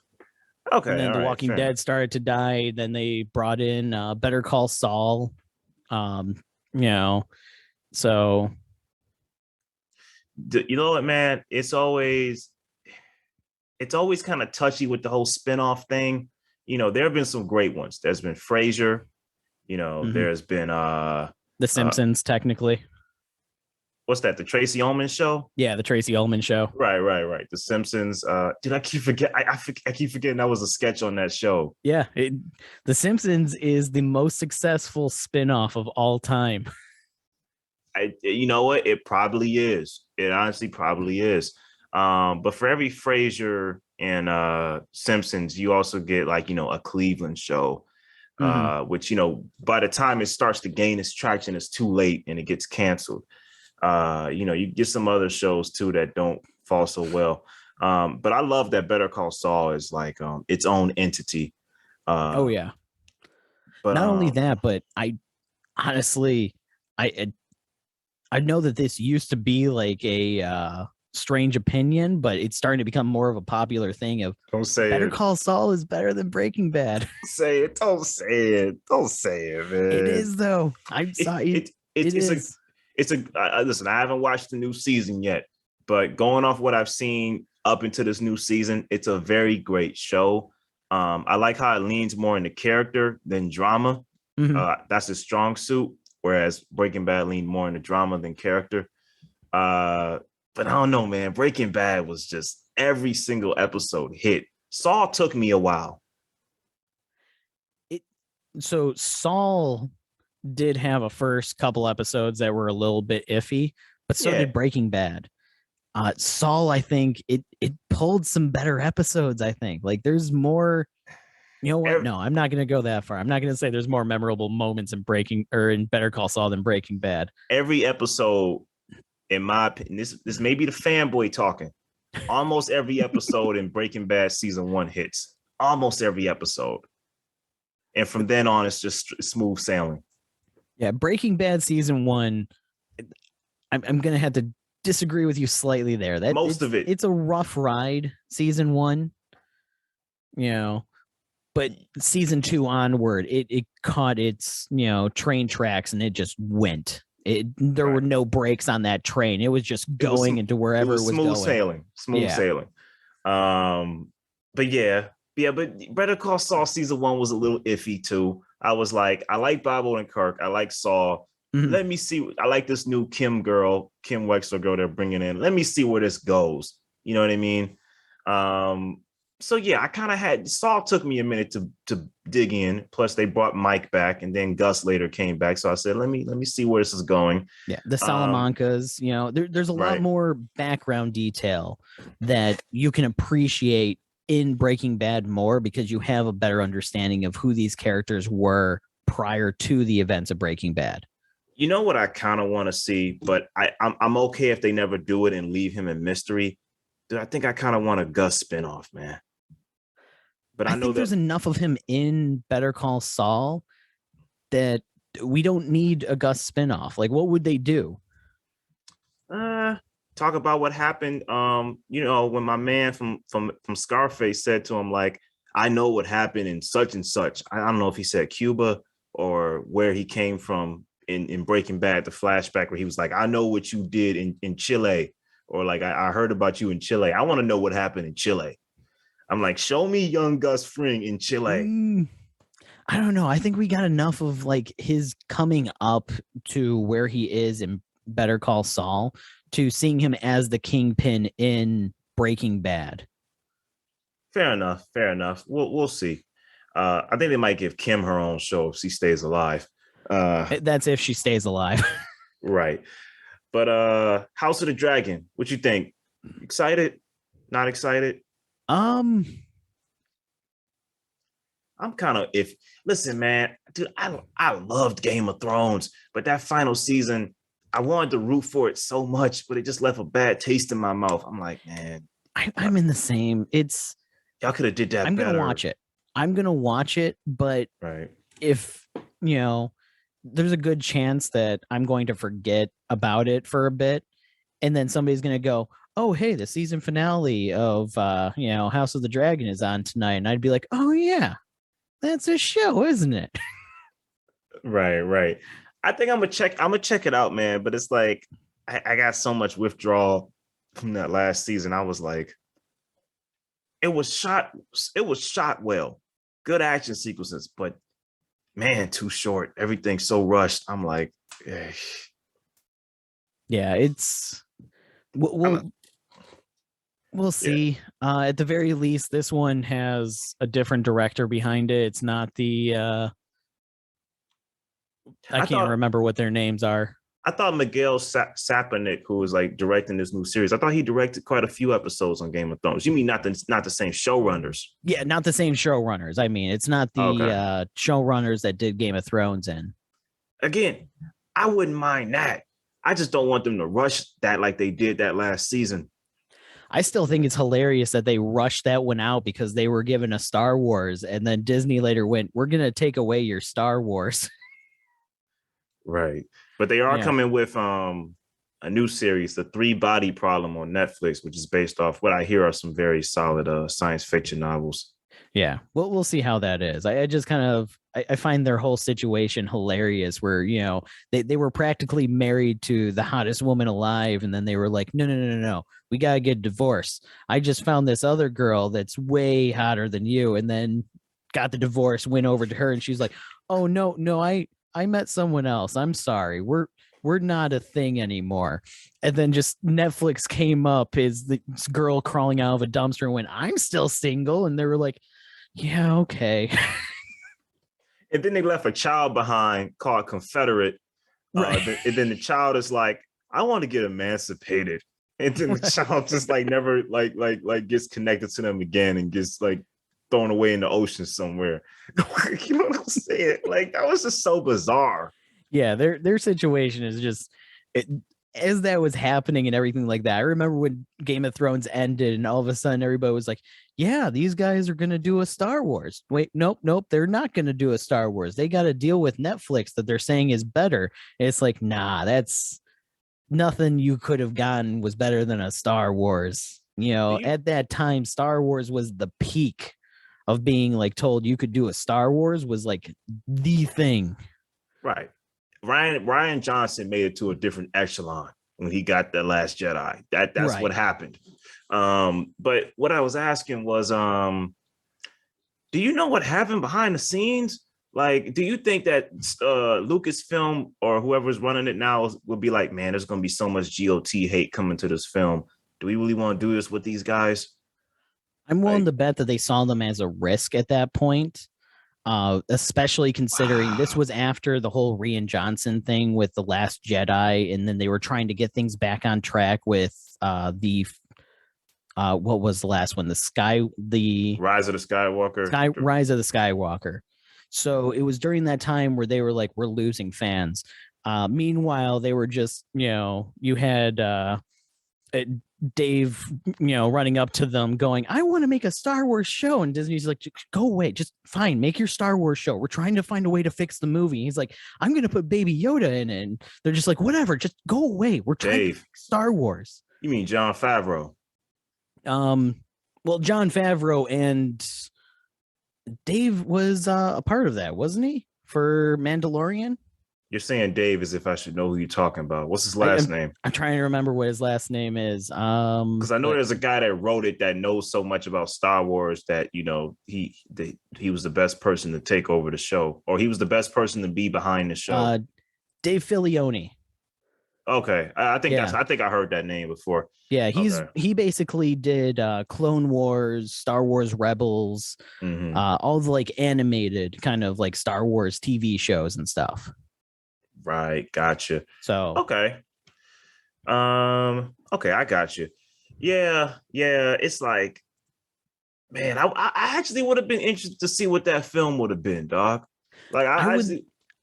Okay. And then The Walking Dead started to die. Then they brought in Better Call Saul. You know, so you know what, man? It's always kind of touchy with the whole spinoff thing. You know, there have been some great ones. There's been Frasier. You know, there's been The Simpsons, technically. what's that? The Tracy Ullman show? Yeah, the Tracy Ullman show. Right. The Simpsons. Dude, I keep I keep forgetting that was a sketch on that show. Yeah, The Simpsons is the most successful spinoff of all time. You know what? It probably is. It honestly probably is. But for every Frasier and Simpsons, you also get like, a Cleveland show, which, by the time it starts to gain its traction, it's too late and it gets canceled. You get some other shows too that don't fall so well. But I love that Better Call Saul is like its own entity. Oh yeah. But not only that, but I honestly, I know that this used to be like a strange opinion, but it's starting to become more of a popular thing of don't say Better it. Call Saul is better than Breaking Bad. Say it. Don't say it. Don't say it, man. It is though. I'm sorry. Listen, I haven't watched the new season yet, but going off what I've seen up into this new season, it's a very great show. I like how it leans more into character than drama. That's a strong suit, whereas Breaking Bad leaned more into drama than character. But I don't know, man. Breaking Bad was just every single episode hit. Saul took me a while. So Saul did have a first couple episodes that were a little bit iffy, but so did Breaking Bad. Saul, I think it pulled some better episodes. I think like there's more. You know what? No, I'm not going to go that far. I'm not going to say there's more memorable moments in Better Call Saul than Breaking Bad. Every episode, in my opinion, this may be the fanboy talking. Almost every episode in Breaking Bad season 1 hits. Almost every episode. And from then on, it's just smooth sailing. Yeah, Breaking Bad season 1, I'm going to have to disagree with you slightly there. Most of it. It's a rough ride, season 1. But season 2 onward, it caught its, train tracks and it just went. There were no brakes on that train. It was just going into wherever it was going. Smooth sailing. But Better Call Saul season 1 was a little iffy too. I was like, I like Bob Odenkirk. I like Saul. Let me see. I like this new Kim Wexler girl they're bringing in. Let me see where this goes. You know what I mean? So yeah, I kind of had Saul took me a minute to dig in. Plus, they brought Mike back, and then Gus later came back. So I said, let me see where this is going. Yeah, the Salamancas. There's a lot more background detail that you can appreciate in Breaking Bad more because you have a better understanding of who these characters were prior to the events of Breaking Bad. You know what I kind of want to see, but I'm okay if they never do it and leave him in mystery. Dude, I think I kind of want a Gus spinoff, man. But I know think there's enough of him in Better Call Saul that we don't need a Gus spinoff. Like, what would they do? Talk about what happened. When my man from Scarface said to him, like, I know what happened in such and such. I don't know if he said Cuba or where he came from in Breaking Bad, the flashback where he was like, I know what you did in Chile, or like I heard about you in Chile. I want to know what happened in Chile. I'm like, show me young Gus Fring in Chile. I don't know. I think we got enough of like his coming up to where he is in Better Call Saul to seeing him as the kingpin in Breaking Bad. Fair enough. We'll see. I think they might give Kim her own show if she stays alive. That's if she stays alive. Right. But House of the Dragon, what you think? Excited? Not excited? I'm kind of listen, man, dude, I loved Game of Thrones, but that final season, I wanted to root for it so much, but it just left a bad taste in my mouth. I'm like, man, I'm in the same. Y'all could have did that. I'm gonna watch it, but right. If there's a good chance that I'm going to forget about it for a bit, and then somebody's gonna go, oh, hey, the season finale of House of the Dragon is on tonight. And I'd be like, oh yeah, that's a show, isn't it? Right. I think I'm gonna check it out, man. But it's like I got so much withdrawal from that last season. I was like, it was shot well. Good action sequences, but man, too short. Everything's so rushed. I'm like, Yeah, it's we'll Yeah. see. At the very least, this one has a different director behind it. It's not the I I can't thought remember what their names are. I thought Miguel Sapochnik, who was like directing this new series, I thought he directed quite a few episodes on Game of Thrones. You mean not the same showrunners? Yeah, not the same showrunners. I mean, it's not the Okay. showrunners that did Game of Thrones in. Again, I wouldn't mind that. I just don't want them to rush that like they did that last season. I still think it's hilarious that they rushed that one out because they were given a Star Wars, and then Disney later went, "We're gonna take away your Star Wars." Right. But they are Yeah. coming with a new series, The Three Body Problem on Netflix, which is based off what I hear are some very solid science fiction novels. Yeah, we'll see how that is. I just kind of I find their whole situation hilarious where, they were practically married to the hottest woman alive, and then they were like, no, we gotta get divorced. I just found this other girl that's way hotter than you, and then got the divorce, went over to her, and she's like, oh no, I met someone else. I'm sorry. We're not a thing anymore. And then just Netflix came up is this girl crawling out of a dumpster and went, I'm still single. And they were like, yeah, okay. And then they left a child behind called Confederate. Right. And then the child is like, I want to get emancipated. And then the child just like never like gets connected to them again and gets like thrown away in the ocean somewhere. You know what I'm saying? Like that was just so bizarre. Yeah, their situation is just it, as that was happening and everything like that. I remember when Game of Thrones ended and all of a sudden everybody was like, yeah, these guys are going to do a Star Wars. Wait, nope, they're not going to do a Star Wars. They got to deal with Netflix that they're saying is better. And it's like, nah, that's nothing you could have gotten was better than a Star Wars. At that time, Star Wars was the peak of being like told you could do a Star Wars was like the thing. Right. Ryan Johnson made it to a different echelon when he got The Last Jedi. That's Right. what happened. But what I was asking was, do you know what happened behind the scenes? Like, do you think that Lucasfilm or whoever's running it now will be like, man, there's going to be so much GOT hate coming to this film. Do we really want to do this with these guys? I'm willing Like, to bet that they saw them as a risk at that point, especially considering this was after the whole Rian Johnson thing with The Last Jedi, and then they were trying to get things back on track with the what was the last one? The Rise of the Skywalker. Rise of the Skywalker. So it was during that time where they were like, we're losing fans. Meanwhile, they were just, you had Dave, running up to them going, I want to make a Star Wars show. And Disney's like, go away, just fine, make your Star Wars show. We're trying to find a way to fix the movie. He's like, I'm going to put Baby Yoda in it. And they're just like, whatever, just go away. We're trying to fix Star Wars. You mean Jon Favreau? Well, Jon Favreau and Dave was a part of that, wasn't he? For Mandalorian? You're saying Dave as if I should know who you're talking about. What's his last name? I'm trying to remember what his last name is. Because I know there's a guy that wrote it that knows so much about Star Wars that he was the best person to take over the show, or he was the best person to be behind the show. Dave Filoni. Okay, I think I heard that name before. Yeah, he basically did Clone Wars, Star Wars Rebels, all the like animated kind of like Star Wars TV shows and stuff. Right, gotcha. So okay, I got you. Yeah, it's like, man, I actually would have been interested to see what that film would have been, dog. Like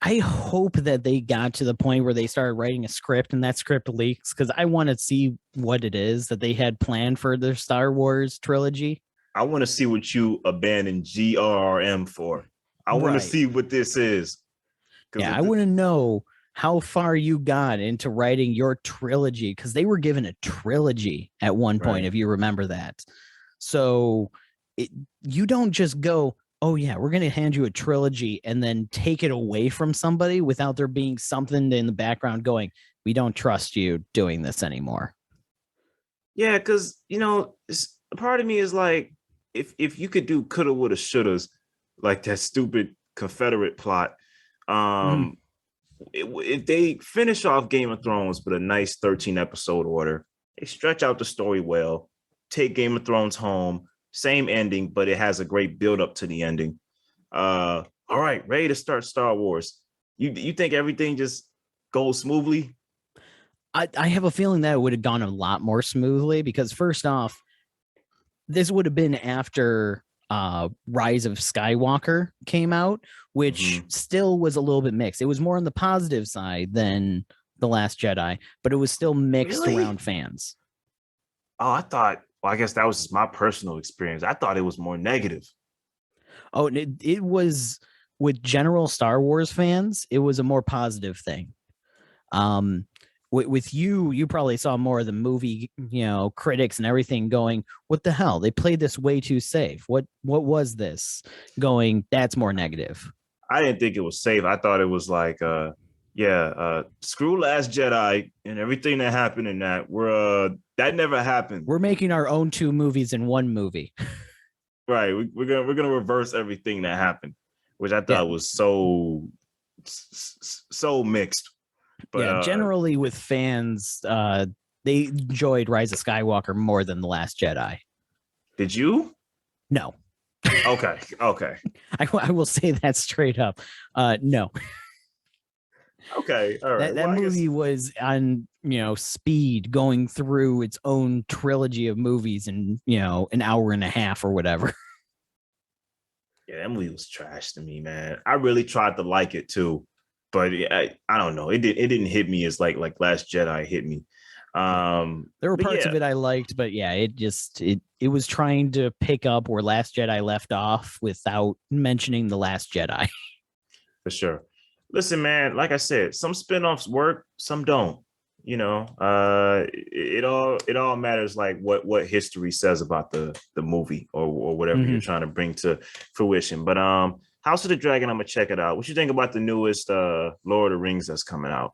I hope that they got to the point where they started writing a script and that script leaks, because I want to see what it is that they had planned for their Star Wars trilogy. I want to see what you abandoned GRRM for. I want to see what this is. Yeah, I want to know how far you got into writing your trilogy, because they were given a trilogy at one point, if you remember that. So you don't just go, oh yeah, we're going to hand you a trilogy and then take it away from somebody without there being something in the background going, we don't trust you doing this anymore. Yeah, because, part of me is like, if you could do coulda, woulda, shouldas, like that stupid Confederate plot, if they finish off Game of Thrones with a nice 13 episode order, they stretch out the story well, take Game of Thrones home, same ending, but it has a great build up to the ending. All right, ready to start Star Wars. You think everything just goes smoothly? I have a feeling that it would have gone a lot more smoothly because first off, this would have been after Rise of Skywalker came out, which still was a little bit mixed. It was more on the positive side than The Last Jedi, but it was still mixed around fans. Oh, I thought, well, I guess that was just my personal experience. I thought it was more negative. Oh, it was with general Star Wars fans, it was a more positive thing. With you probably saw more of the movie, critics and everything going, what the hell? They played this way too safe. What was this? Going, that's more negative. I didn't think it was safe. I thought it was like, screw Last Jedi and everything that happened in that. That never happened. We're making our own 2 movies in one movie. Right. We're gonna reverse everything that happened, which I thought was so mixed. But generally with fans, they enjoyed Rise of Skywalker more than The Last Jedi. Did you? No. Okay. I will say that straight up. No. Okay. All right. That movie was on, speed going through its own trilogy of movies in, an hour and a half or whatever. Yeah, that movie was trash to me, man. I really tried to like it too, but I don't know. It didn't hit me as like Last Jedi hit me. There were parts of it I liked, but yeah, it was trying to pick up where Last Jedi left off without mentioning The Last Jedi. For sure. Listen, man, like I said, some spinoffs work, some don't. It all matters like what history says about the movie or whatever you're trying to bring to fruition. But House of the Dragon, I'm gonna check it out. What you think about the newest Lord of the Rings that's coming out?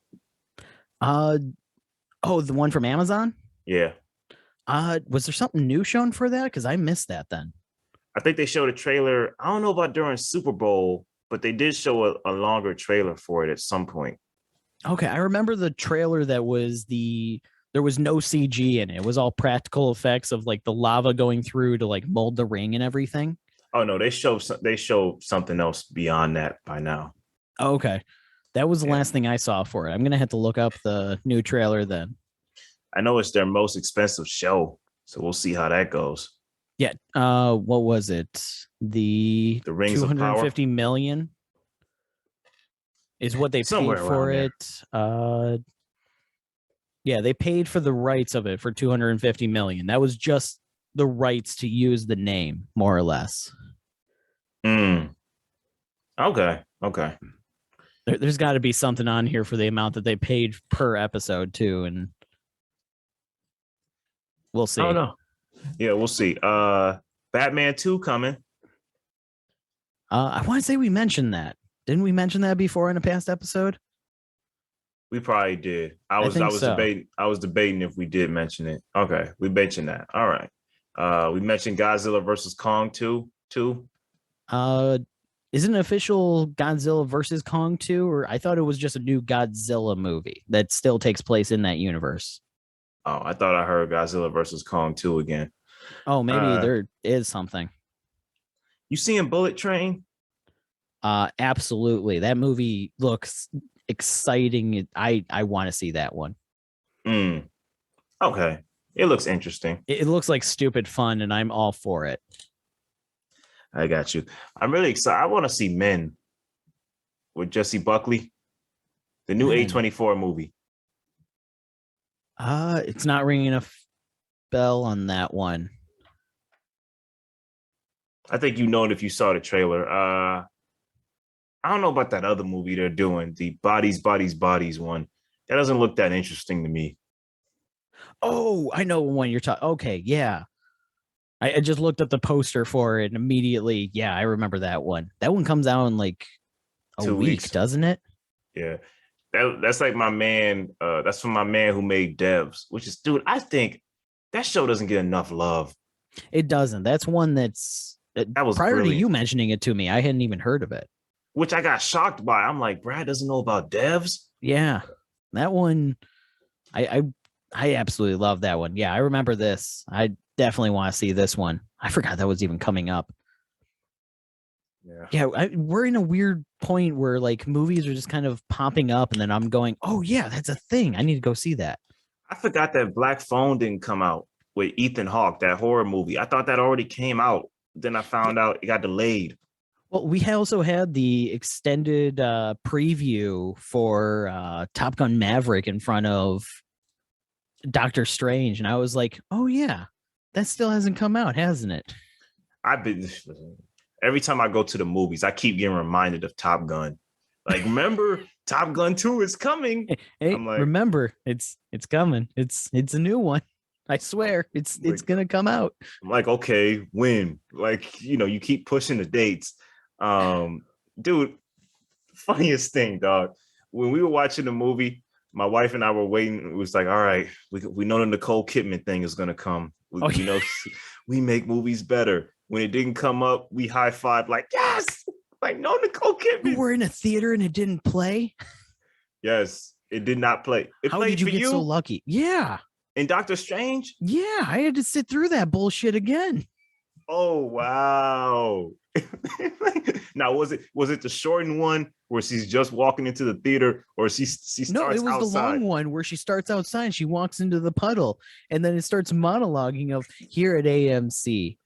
The one from Amazon? Yeah. Was there something new shown for that? Because I missed that then. I think they showed a trailer. I don't know about during Super Bowl, but they did show a longer trailer for it at some point. Okay, I remember the trailer that was there was no CG in it. It was all practical effects of like the lava going through to like mold the ring and everything. Oh no, they show something else beyond that by now. Okay. That was the last thing I saw for it. I'm going to have to look up the new trailer then. I know it's their most expensive show, so we'll see how that goes. Yeah. What was it? The Rings of Power? 250 million is what they paid for it. Yeah, they paid for the rights of it for 250 million. That was just the rights to use the name, more or less. Okay. There's got to be something on here for the amount that they paid per episode too, and we'll see. I don't know. Yeah, we'll see. Batman 2 coming. I want to say we mentioned that. Didn't we mention that before in a past episode? We probably did. I was debating if we did mention it. Okay, we mentioned that. All right. We mentioned Godzilla versus Kong 2 too. Isn't it official Godzilla versus Kong 2? Or I thought it was just a new Godzilla movie that still takes place in that universe. Oh, I thought I heard Godzilla versus Kong 2 again. Oh, maybe there is something. You seeing Bullet Train? Absolutely. That movie looks exciting. I want to see that one. Okay. It looks interesting. It looks like stupid fun, and I'm all for it. I got you. I'm really excited. I want to see Men with Jesse Buckley, the new A24 movie. It's not ringing a bell on that one. I think you know it if you saw the trailer. I don't know about that other movie they're doing, the Bodies one. That doesn't look that interesting to me. Oh, I know when you're talking. Okay, yeah. I just looked at the poster for it and immediately, I remember that one. That one comes out in like a 2 week, weeks. Doesn't it? Yeah. That's like my man. That's from my man who made Devs, which is, dude, I think that show doesn't get enough love. It doesn't. That's one that was prior brilliant. To you mentioning it to me. I hadn't even heard of it. which I got shocked by. I'm like, Brad doesn't know about devs. Yeah, that one, I absolutely love that one. Yeah, I remember this. I definitely want to see this one. I forgot that was even coming up. Yeah, we're in a weird point where like movies are just kind of popping up, and then I'm going, oh yeah, that's a thing. I need to go see that. I forgot that Black Phone didn't come out with Ethan Hawke, that horror movie. I thought that already came out. Then I found out it got delayed. Well, we also had the extended preview for Top Gun Maverick in front of Doctor Strange, and I was like, oh yeah, that still hasn't come out, hasn't it? I've been every time I go to the movies, I keep getting reminded of Top Gun. Like, remember, Top Gun 2 is coming. Hey, I'm like, remember, it's coming. It's a new one. I swear, it's gonna come out. I'm like, okay, when? Like, you keep pushing the dates. Dude, funniest thing, dog. When we were watching the movie, my wife and I were waiting. It was like, all right, we know the Nicole Kidman thing is gonna come. We know we make movies better. When it didn't come up, we high-fived like, yes, like no Nicole Kidman. You were in a theater and it didn't play. Yes, it did not play. How did you get so lucky? Yeah. In Doctor Strange? Yeah, I had to sit through that bullshit again. Oh wow. Now was it the shortened one where she's just walking into the theater, or she starts No, it was outside? the long one where she starts outside, she walks into the puddle, and then it starts monologuing of, here at AMC,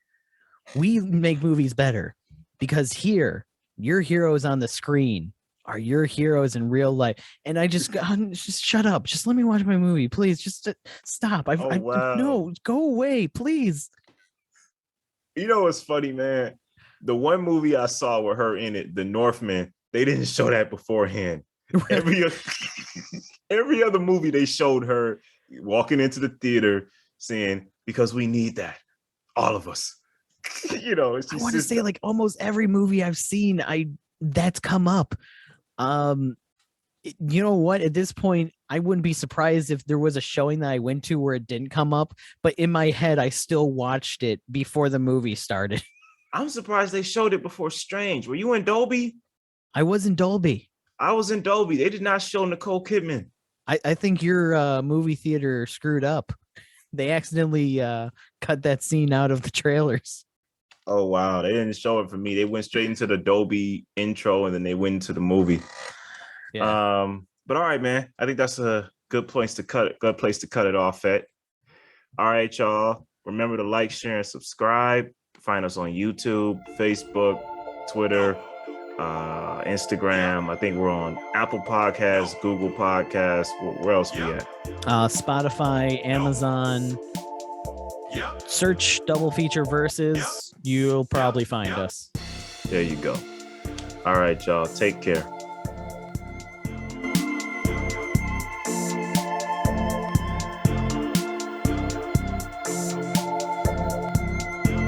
we make movies better because here your heroes on the screen are your heroes in real life. And I just shut up. Just let me watch my movie, please. Just stop. Wow. No, go away, please. You know what's funny, man? The one movie I saw with her in it, The Northman, they didn't show that beforehand. Every other movie they showed her walking into the theater saying, because we need that, all of us. I want to say like almost every movie I've seen, that's come up. You know what? At this point, I wouldn't be surprised if there was a showing that I went to where it didn't come up. But in my head, I still watched it before the movie started. I'm surprised they showed it before Strange. Were you in Dolby? I was in Dolby. I was in Dolby. They did not show Nicole Kidman. I think your movie theater screwed up. They accidentally cut that scene out of the trailers. Oh, wow. They didn't show it for me. They went straight into the Dolby intro and then they went into the movie. Yeah. But all right, man. I think that's a good place to cut it off at. All right, y'all. Remember to like, share, and subscribe. Find us on YouTube, Facebook, Twitter, Instagram. I think we're on Apple Podcasts, Google Podcasts. Where else we at? Spotify, Amazon. Search Double Feature Versus. You'll probably find us. There you go. All right, y'all. Take care.